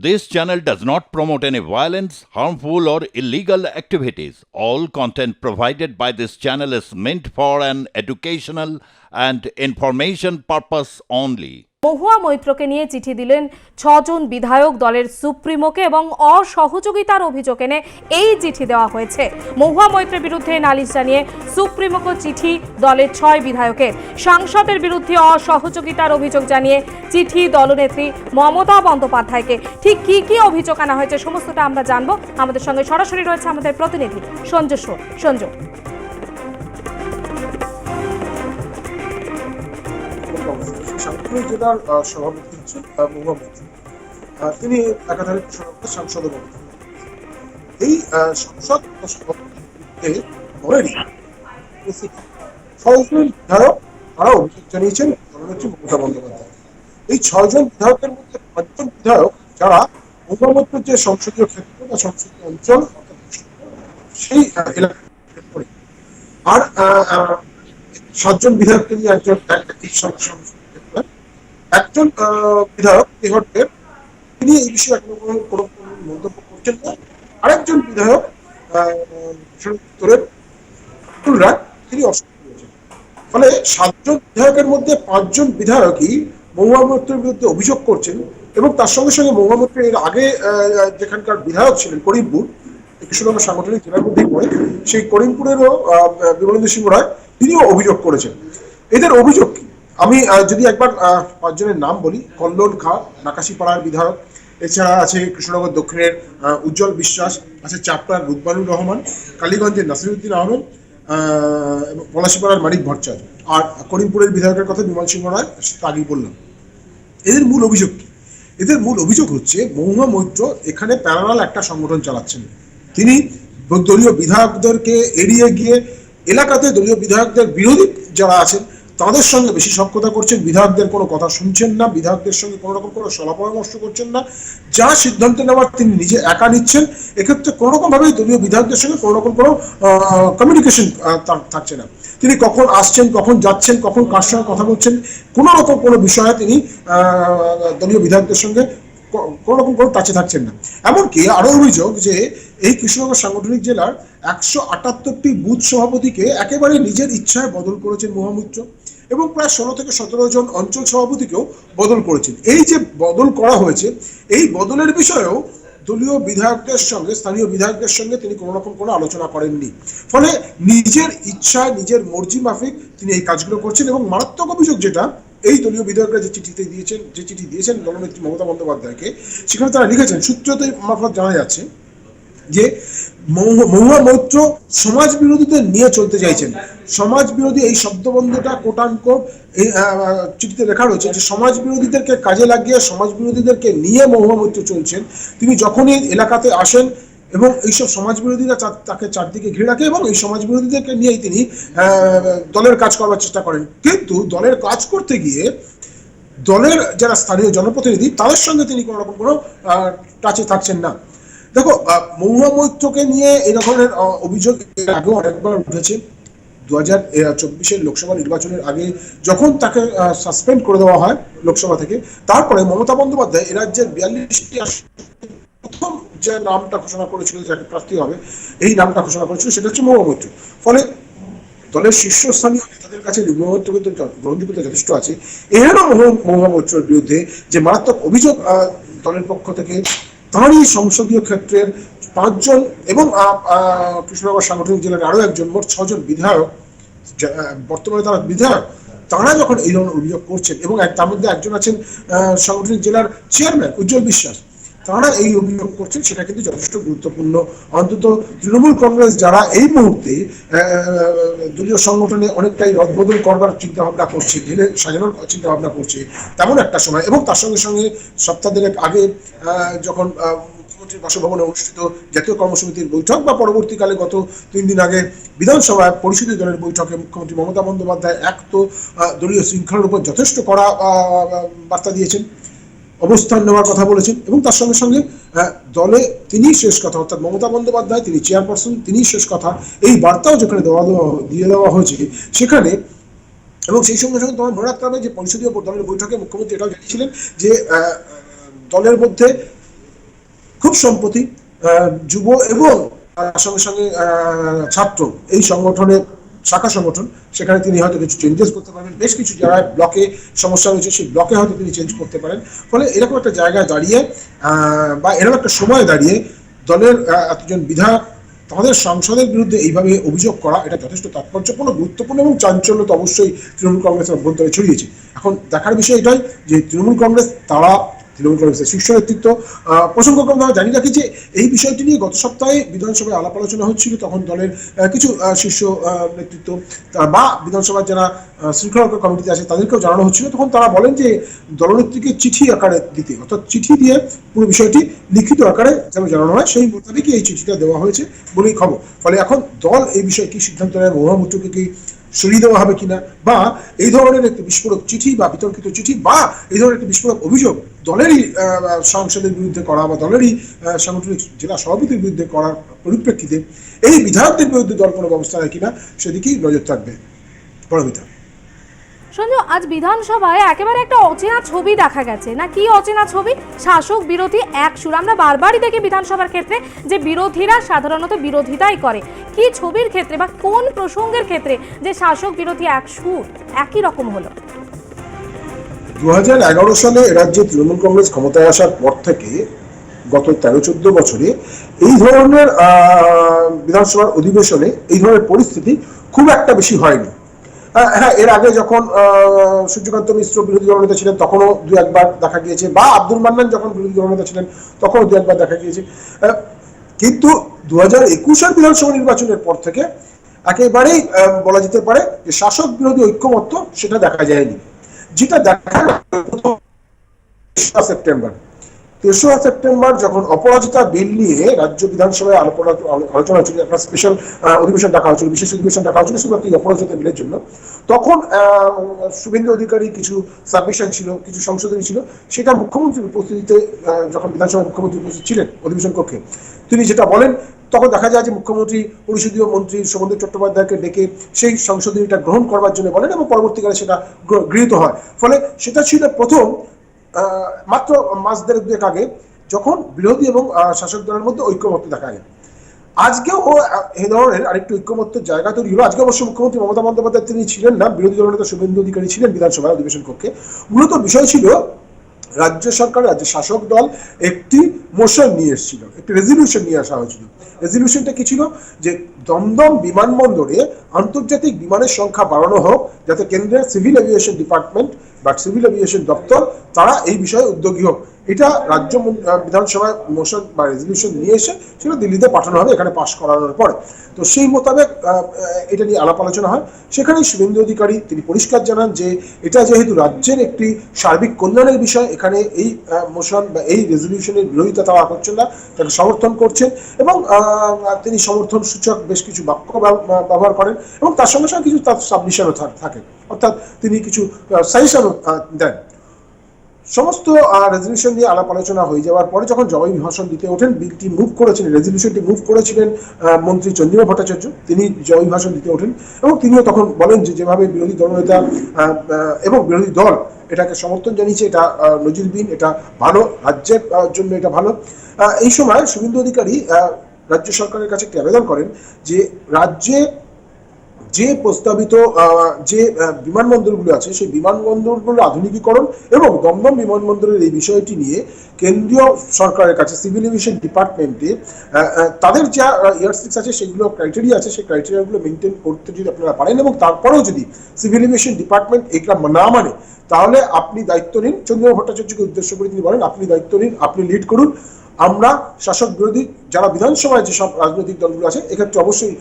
This channel does not promote any violence, harmful, or illegal activities. All content provided by this channel is meant for an educational and information purpose only. মহুয়া মৈত্রকে নিয়ে চিঠি দিলেন ৬ জন বিধায়ক দলের সুপ্রিমোকে এবং অসহযোগিতার অভিযোগ এনে এই চিঠি দেওয়া হয়েছে। মহুয়া মৈত্রের বিরুদ্ধে নালিশ জানিয়ে সুপ্রিমোকে চিঠি দলের ৬ বিধায়কের। সাংসদের বিরুদ্ধে অসহযোগিতার অভিযোগ জানিয়ে চিঠি দলনেত্রী মমতা বন্দ্যোপাধ্যায়কে। ঠিক কি কি অভিযোগ আনা হয়েছে সমস্তটা আমরা জানবো। আমাদের সঙ্গে সরাসরি রয়েছে আমাদের প্রতিনিধি সঞ্জু। সাংগঠনিক জেলার সভাপতি হচ্ছেন মহুয়া মৈত্র। তিনি একাধারে সাংসদ এই সংসদ সভাপতিতে ধরেনি ছয়জন বিধায়ক তারা অভিযোগ জানিয়েছেন দলনেত্রী মমতা বন্দ্যোপাধ্যায়। এই ৬ জন বিধায়কের মধ্যে ৫ জন বিধায়ক যারা মহুয়া মৈত্রের যে সংসদীয় ক্ষেত্র বা সংসদীয় অঞ্চল সেই এলাকা আর ৭ জন বিধায়ককে নিয়ে একজন বিধায়ক তেহট্টের তিনি এই বিষয়ে কোনো মন্তব্য করছেন না। আরেকজন বিধায়ক উত্তরের তিনি অসুস্থ হয়েছেন। ফলে ৭ জন বিধায়কের মধ্যে ৫ জন বিধায়কই মহুয়া মৈত্রের বিরুদ্ধে অভিযোগ করছেন এবং তার সঙ্গে সঙ্গে মহুয়া মৈত্র এর আগে যেখানকার বিধায়ক ছিলেন করিমপুর, কৃষ্ণনগর সাংগঠনিক জেলার মধ্যেই পড়ে, সেই করিমপুরেরও বিমলেন্দু সিংহ রায় তিনিও অভিযোগ করেছেন। এদের অভিযোগ কি আমি যদি একবার ৫ জনের নাম বলি। কল্লোল খা নাকাশিপাড়ার বিধায়ক, এছাড়া আছে কৃষ্ণনগর দক্ষিণের উজ্জ্বল বিশ্বাস, আছে চাপড়ার রুকবানুর রহমান, কালীগঞ্জের নাসিরুদ্দিন আহমেদ, পলাশিপাড়ার মানিক ভট্টাচার্য, আর করিমপুরের বিধায়কের কথা বিমল সিংহ রায় আগেই বললাম। এদের মূল অভিযোগ কি? এদের মূল অভিযোগ হচ্ছে মহুয়া মৈত্র এখানে প্যারালাল একটা সংগঠন চালাচ্ছেন। তিনি দলীয় বিধায়কদেরকে এড়িয়ে গিয়ে এলাকাতে দলীয় বিধায়কদের বিরোধী যারা আছেন তাদের সঙ্গে বেশি সখ্যতা করছেন, বিধায়কদের কোনো কথা শুনছেন না, বিধায়কদের সঙ্গে কোনো রকম কোনো সলা পরামর্শ করছেন না, যা সিদ্ধান্ত নেওয়ার তিনি নিজে একা নিচ্ছেন। এক্ষেত্রে কোনো রকম ভাবেই দলীয় বিধায়কদের সঙ্গে কোনো রকম কোনো কমিউনিকেশন থাকছে না। তিনি কখন আসছেন, কখন যাচ্ছেন, কখন কার সঙ্গে কথা বলছেন, কোনো রকম কোনো বিষয়ে তিনি দলীয় বিধায়কদের সঙ্গে কোনো রকম কোনো টাচে থাকছেন না। এমনকি আরো অভিযোগ যে এই কৃষ্ণনগর সাংগঠনিক জেলার ১৭৮টি বুথ সভাপতিকে একেবারে নিজের ইচ্ছায় বদল করেছেন মহুয়া মৈত্র এবং প্রায় ১৬ থেকে ১৭ জন অঞ্চল সভাপতিকেও বদল করেছেন। এই যে বদল করা হয়েছে, এই বদলের বিষয়েও দলীয় বিধায়কদের সঙ্গে, স্থানীয় বিধায়কদের সঙ্গে তিনি কোনো রকম কোনো আলোচনা করেননি। ফলে নিজের ইচ্ছায় নিজের মর্জি মাফিক তিনি এই কাজগুলো করছেন। এবং মারাত্মক অভিযোগ যেটা, এই দলীয় বিধায়করা যে চিঠি দিয়েছেন দলনেত্রী মমতা বন্দ্যোপাধ্যায়কে, সেখানে তারা লিখেছেন, সূত্রতে মারফত জানা যাচ্ছে যে মহুয়া মৈত্র সমাজ বিরোধীদের নিয়ে চলতে চাইছেন। সমাজ বিরোধী এই শব্দবন্ধটা কোটানকোট এই চিঠিতে লেখা রয়েছে যে সমাজ বিরোধীদেরকে কাজে লাগিয়ে সমাজ বিরোধীদেরকে নিয়ে মহুয়া মৈত্র চলছেন। তিনি যখনই এলাকাতে আসেন এবং এইসব সমাজ বিরোধীরা তাকে চারদিকে ঘিরে রাখে এবং এই সমাজ বিরোধীদেরকে নিয়েই তিনি দলের কাজ করবার চেষ্টা করেন। কিন্তু দলের কাজ করতে গিয়ে দলের যারা স্থানীয় জনপ্রতিনিধি তাদের সঙ্গে তিনি কোনো রকম কোনো টাচে থাকছেন না। দেখো, মহুয়া মৈত্রকে নিয়ে এই ধরনের অভিযোগ আগেও অনেকবার উঠেছে। ২০২৪ লোকসভা নির্বাচনের আগে যখন তাকে সাসপেন্ড করে দেওয়া হয় লোকসভা থেকে, তারপরে মমতা বন্দ্যোপাধ্যায় এ রাজ্যের ৪২টি প্রথম যে নামটা ঘোষণা করেছিল যাকে প্রার্থী হবে, এই নামটা ঘোষণা করেছিল, সেটা হচ্ছে মহুয়া মৈত্র। ফলে দলের শীর্ষস্থানীয় নেতাদের কাছে মহুয়া মৈত্র কিন্তু গ্রহণযোগ্যতা যথেষ্ট আছে। এরও মহুয়া মৈত্রের বিরুদ্ধে যে মারাত্মক অভিযোগ দলের পক্ষ থেকে তাঁরই সংসদীয় ক্ষেত্রের ৫ জন এবং কৃষ্ণনগর সাংগঠনিক জেলার আরো একজন, মোট ৬ জন বিধায়ক, বর্তমানে তারা বিধায়ক, তারা যখন এই ধরনের অভিযোগ করছেন এবং তার মধ্যে একজন আছেন সাংগঠনিক জেলার চেয়ারম্যান উজ্জ্বল বিশ্বাস, তারা এই অভিযোগ করছেন, সেটা কিন্তু যথেষ্ট গুরুত্বপূর্ণ। অন্তত তৃণমূল কংগ্রেস যারা এই মুহূর্তে দলীয় সংগঠনে অনেকটাই রদবদল করবার চিন্তা ভাবনা করছে, ঢেলে সাজানোর চিন্তা ভাবনা করছে, তেমন একটা সময়। এবং তার সঙ্গে সঙ্গে সপ্তাহ দেড়েক আগে যখন মুখ্যমন্ত্রীর বাসভবনে অনুষ্ঠিত জাতীয় কর্মসমিতির বৈঠক বা পরবর্তীকালে গত ৩ দিন আগে বিধানসভায় পরিষদীয় দলের বৈঠকে মুখ্যমন্ত্রী মমতা বন্দ্যোপাধ্যায় এক তো দলীয় শৃঙ্খলার উপর যথেষ্ট কড়া বার্তা দিয়েছেন, অবস্থান নেওয়ার কথা বলেছেন এবং তার সঙ্গে সঙ্গে দলে তিনি শেষ কথা, অর্থাৎ মমতা বন্দ্যোপাধ্যায় তিনি চেয়ারপারসন, তিনি শেষ কথা, এই বার্তাও যেখানে দিয়ে দেওয়া হয়েছে সেখানে। এবং সেই সঙ্গে সঙ্গে তোমার মনে রাখতে হবে যে পরিষদীয় দলের বৈঠকে মুখ্যমন্ত্রী এটাও জানিয়েছিলেন যে দলের মধ্যে খুব সম্প্রতি যুব এবং তার সঙ্গে সঙ্গে ছাত্র এই সংগঠনের শাখা সংগঠন, সেখানে তিনি হয়তো কিছু চেঞ্জেস করতে পারবেন। বেশ কিছু জায়গায় ব্লকে সমস্যা রয়েছে, সেই ব্লকে হয়তো তিনি চেঞ্জ করতে পারেন। ফলে এরকম একটা জায়গায় দাঁড়িয়ে বা এরকম একটা সময় দাঁড়িয়ে দলের এতজন বিধায়ক তাদের সংসদের বিরুদ্ধে এইভাবে অভিযোগ করা, এটা যথেষ্ট তাৎপর্যপূর্ণ, গুরুত্বপূর্ণ এবং চাঞ্চল্য তো অবশ্যই তৃণমূল কংগ্রেসের অভ্যন্তরে ছড়িয়েছে। এখন দেখার বিষয় এটাই যে তৃণমূল কংগ্রেস, তারা তৃণমূল কংগ্রেসের শীর্ষ নেতৃত্ব, প্রসঙ্গক্রমে আমরা জানি রাখি যে এই বিষয়টি নিয়ে গত সপ্তাহে বিধানসভায় আলাপ আলোচনা হচ্ছিল। তখন দলের কিছু শীর্ষ নেতৃত্ব বা বিধানসভার যারা শৃঙ্খলা কমিটিতে আছে তাদেরকেও জানানো হচ্ছিল। তখন তারা বলেন যে দলনেত্রীকে চিঠি আকারে দিতে, অর্থাৎ চিঠি দিয়ে পুরো বিষয়টি লিখিত আকারে যেন জানানো হয়, সেই মোতাবেকই এই চিঠিটা দেওয়া হয়েছে বলেই খবর। ফলে এখন দল এই বিষয়ে কি সিদ্ধান্ত নেয়, মহুয়া মৈত্রকে কি সরিয়ে দেওয়া হবে কিনা, বা এই ধরনের একটি বিস্ফোরক চিঠি বা বিতর্কিত চিঠি বা এই ধরনের একটি বিস্ফোরক অভিযোগ দলেরই সাংসদের বিরুদ্ধে করা বা দলেরই সাংগঠনিক জেলা সভাপতির বিরুদ্ধে করার পরিপ্রেক্ষিতে এই বিধায়কদের বিরুদ্ধে দল কোনো ব্যবস্থা নেয় কিনা সেদিকেই নজর থাকবে। পরমিতা, সঞ্জু, আজ বিধানসভায় একেবারে একটা অচেনা ছবি দেখা গেছে। না কি অচেনা ছবি? শাসক বিরোধী এক সুর। আমরা বারবারই দেখি বিধানসভার ক্ষেত্রে যে বিরোধীরা সাধারণত বিরোধিতাই করে। কি ছবির ক্ষেত্রে বা কোন প্রসঙ্গের ক্ষেত্রে যে শাসক বিরোধী এক সুর একই রকম হলো? 2011 সালে রাজ্যে তৃণমূল কংগ্রেস ক্ষমতায় আসার পর থেকে গত 13-14 বছরে এই ধরনের বিধানসভার অধিবেশনে এই ধরনের পরিস্থিতি খুব একটা বেশি হয়নি। হ্যাঁ, এর আগে যখন সূর্যকান্ত মিশ্র বিরোধী দলনেতা ছিলেন তখনও দু একবার দেখা গিয়েছে, বা আব্দুল মান্নান যখন বিরোধী দলনেতা ছিলেন তখনও দু একবার দেখা গিয়েছে। কিন্তু 2021-এর বিধানসভা নির্বাচনের পর থেকে একেবারেই বলা যেতে পারে যে শাসক বিরোধী ঐক্যমত্য সেটা দেখা যায়নি। যেটা দেখা তেসরা সেপ্টেম্বর যখন অপরাজিতা বিল নিয়ে রাজ্য বিধানসভায় আলোচনা হচ্ছিল, একটা স্পেশাল অধিবেশন ডাকা হয়েছিল, বিশেষ অধিবেশন ডাকা হয়েছিল শুধুমাত্র অপরাজিতা বিলের জন্য। তখন শুভেন্দু অধিকারী কিছু সাবমিশন ছিল, কিছু সংশোধনী ছিল, সেটা মুখ্যমন্ত্রীর উপস্থিতিতে যখন বিধানসভায় মুখ্যমন্ত্রী উপস্থিত ছিলেন অধিবেশন কক্ষে, তিনি যেটা বলেন, তখন দেখা যায় যে মুখ্যমন্ত্রী পরিষদীয় মন্ত্রী শোভনদেব চট্টোপাধ্যায়কে ডেকে সেই সংশোধনীটা গ্রহণ করবার জন্য বলেন এবং পরবর্তীকালে সেটা গৃহীত হয়। ফলে সেটা ছিল প্রথম মাত্র মাস দেড়েক আগে যখন বিরোধী এবং শাসক দলের মধ্যে ঐক্যমত্য দেখা যায়। আজকেও এই ধরনের আরেকটু ঐক্যমত্যের জায়গা তৈরি হলো। আজকে অবশ্য মুখ্যমন্ত্রী মমতা বন্দ্যোপাধ্যায় তিনি ছিলেন না, বিরোধী দলনেতা শুভেন্দু অধিকারী ছিলেন বিধানসভায় অধিবেশন কক্ষে। মূলত বিষয় ছিল রাজ্য সরকার, রাজ্য শাসক দল একটি মোশন নিয়ে এসেছিল, একটি রেজলিউশন নিয়ে আসা হয়েছিল। রেজলিউশনটা কি ছিল? যে দমদম বিমানবন্দরে আন্তর্জাতিক বিমানের সংখ্যা বাড়ানো হোক, যাতে কেন্দ্রের সিভিল এভিয়েশন ডিপার্টমেন্ট বা সিভিল এভিয়েশন দপ্তর তারা এই বিষয়ে উদ্যোগী হোক। এটা রাজ্য বিধানসভায় মোশন বা রেজলিউশন নিয়ে এসে সেটা দিল্লিতে পাঠানো হবে এখানে পাশ করানোর পরে। তো সেই মোতাবেক এটা নিয়ে আলাপ আলোচনা হয়। সেখানে শুভেন্দু অধিকারী তিনি পরিষ্কার জানান যে এটা যেহেতু রাজ্যের একটি সার্বিক কল্যাণের বিষয়, এখানে এই মোশন বা এই রেজলিউশনের বিরোধিতা তারা করছেন না, তাকে সমর্থন করছেন এবং তিনি সমর্থন সূচক বেশ কিছু বাক্য ব্যবহার করেন এবং তার সঙ্গে সঙ্গে কিছু তার সাবমিশনও থাকে, অর্থাৎ তিনি কিছু সাজেশনও দেন। সমস্ত রেজলিউশন নিয়ে আলাপ আলোচনা হয়ে যাওয়ার পরে যখন জবাবি ভাষণ দিতে ওঠেন, বিলটি মুভ করেছিলেন, রেজলিউশনটি মুভ করেছিলেন মন্ত্রী চন্দ্রিমা ভট্টাচার্য, তিনি জবাবি ভাষণ দিতে ওঠেন এবং তিনিও তখন বলেন যে যেভাবে বিরোধী দলনেতা এবং বিরোধী দল এটাকে সমর্থন জানিয়েছে এটা নজিরবিহীন, এটা ভালো, রাজ্যের জন্য এটা ভালো। এই সময় শুভেন্দু অধিকারী রাজ্য সরকারের কাছে একটি আবেদন করেন যে রাজ্যে যে প্রস্তাবিত যে বিমানবন্দরগুলো আছে সেই বিমানবন্দরগুলোর আধুনিকীকরণ এবং দমদম বিমানবন্দরের এই বিষয়টি নিয়ে কেন্দ্রীয় সরকারের কাছে সিভিল এভিয়েশন ডিপার্টমেন্টে তাদের যা ইয়ারস্টিক্স আছে সেগুলো ক্রাইটেরিয়া আছে, সেই ক্রাইটেরিয়াগুলো মেনটেন করতে যদি আপনারা পারেন এবং তারপরেও যদি সিভিল এভিয়েশন ডিপার্টমেন্ট এগুলো না মানে তাহলে আপনি দায়িত্ব নিন। চন্দ্রিমা ভট্টাচার্যকে উদ্দেশ্য করে তিনি বলেন আপনি দায়িত্ব নিন, আপনি লিড করুন। আমরা শাসক বিরোধী যারা বিধানসভায় যেসব রাজনৈতিক দলগুলো আছে এক্ষেত্রে অবশ্যই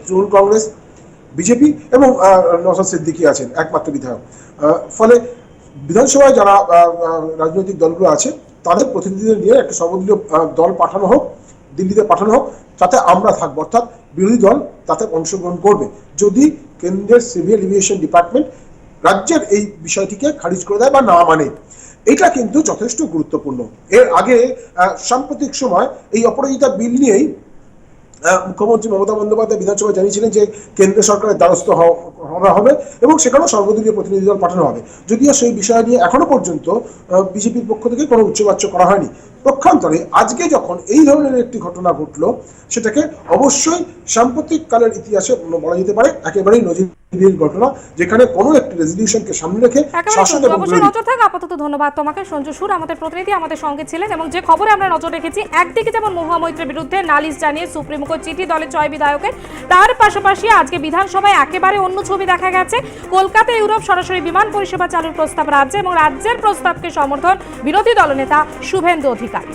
তৃণমূল কংগ্রেস, বিজেপি এবং নওশাদ সিদ্দিকী আছেন একমাত্র বিধায়ক। ফলে বিধানসভায় যারা রাজনৈতিক দলগুলো আছে তাদের প্রতিনিধিদের নিয়ে একটা সর্বদলীয় দল পাঠানো হোক, দিল্লিতে পাঠানো হোক, যাতে আমরা থাকবো, অর্থাৎ বিরোধী দল তাতে অংশগ্রহণ করবে যদি কেন্দ্রের সিভিল এভিয়েশন ডিপার্টমেন্ট রাজ্যের এই বিষয়টিকে খারিজ করে দেয় বা না মানে। এটা কিন্তু যথেষ্ট গুরুত্বপূর্ণ। এর আগে সাম্প্রতিক সময় এই অপরাজিতা বিল নিয়েই মুখ্যমন্ত্রী মমতা বন্দ্যোপাধ্যায় বিধানসভায় জানিয়েছিলেন যে কেন্দ্র সরকারের দ্বারস্থ হওয়া হবে এবং সেখানেও সর্বদলীয় প্রতিনিধি দল পাঠানো হবে। যদিও সেই বিষয় নিয়ে এখনো পর্যন্ত বিজেপির পক্ষ থেকে কোনো উচ্চবাচ্য করা হয়নি। পক্ষান্তরে আজকে যখন এই ধরনের একটি ঘটনা ঘটলো, সেটাকে অবশ্যই সাম্প্রতিক কালের ইতিহাসে বলা যেতে পারে একেবারেই নজিরবিহীন ঘটনা, যেখানে কোনো একটি রেজলিউশনকে সামনে রেখে শাসক এবং অবশ্যই নজর থাক। আপাতত ধন্যবাদ তোমাকে সঞ্জু সুর, আমাদের প্রতিনিধি আমাদের সঙ্গে ছিলেন। এবং যে খবরে আমরা নজর রেখেছি, একদিকে যেমন মহুয়া মৈত্রের বিরুদ্ধে নালিশ জানিয়ে সুপ্রিম কোর্ট চিঠি দলের 6 বিধায়কের, তার পাশাপাশি আজকে বিধানসভায় একেবারে অন্য ছবি দেখা গেছে। কলকাতা ইউরোপ সরাসরি বিমান পরিষেবা চালুর প্রস্তাব রাজ্যে, এবং রাজ্যের প্রস্তাবকে সমর্থন বিরোধী দলনেতা শুভেন্দু অধিকারী।